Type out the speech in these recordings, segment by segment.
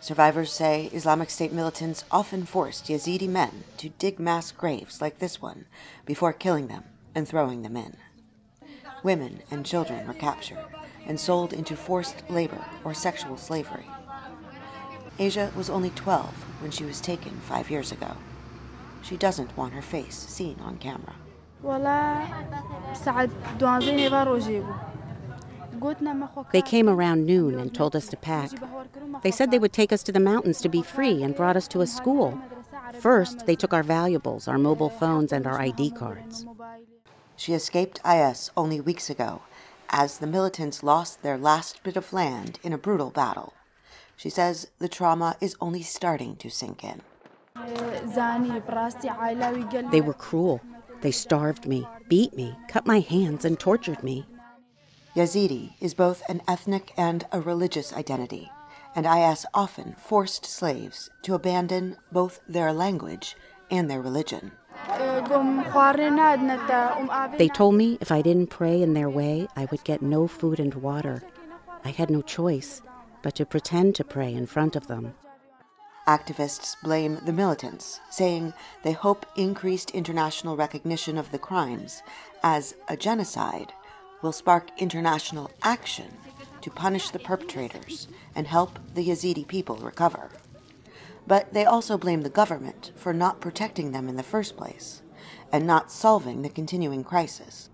Survivors say Islamic State militants often forced Yazidi men to dig mass graves like this one before killing them and throwing them in. Women and children were captured and sold into forced labor or sexual slavery. Asia was only 12 when she was taken 5 years ago. She doesn't want her face seen on camera. They came around noon and told us to pack. They said they would take us to the mountains to be free and brought us to a school. First, they took our valuables, our mobile phones, and our ID cards. She escaped IS only weeks ago as the militants lost their last bit of land in a brutal battle. She says the trauma is only starting to sink in. They were cruel. They starved me, beat me, cut my hands, and tortured me. Yazidi is both an ethnic and a religious identity, and IS often forced slaves to abandon both their language and their religion. They told me if I didn't pray in their way, I would get no food and water. I had no choice but to pretend to pray in front of them. Activists blame the militants, saying they hope increased international recognition of the crimes as a genocide will spark international action to punish the perpetrators and help the Yazidi people recover. But they also blame the government for not protecting them in the first place and not solving the continuing crisis.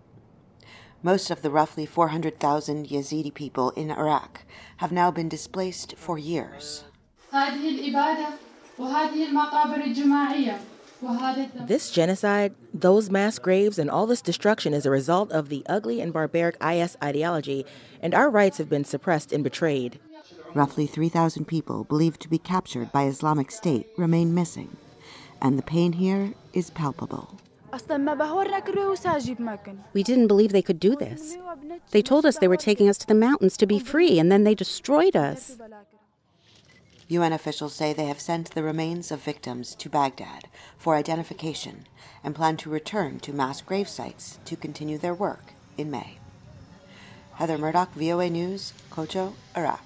Most of the roughly 400,000 Yazidi people in Iraq have now been displaced for years. This genocide, those mass graves, and all this destruction is a result of the ugly and barbaric IS ideology, and our rights have been suppressed and betrayed. Roughly 3,000 people believed to be captured by Islamic State remain missing, and the pain here is palpable. We didn't believe they could do this. They told us they were taking us to the mountains to be free, and then they destroyed us. UN officials say they have sent the remains of victims to Baghdad for identification and plan to return to mass grave sites to continue their work in May. Heather Murdock, VOA News, Kocho, Iraq.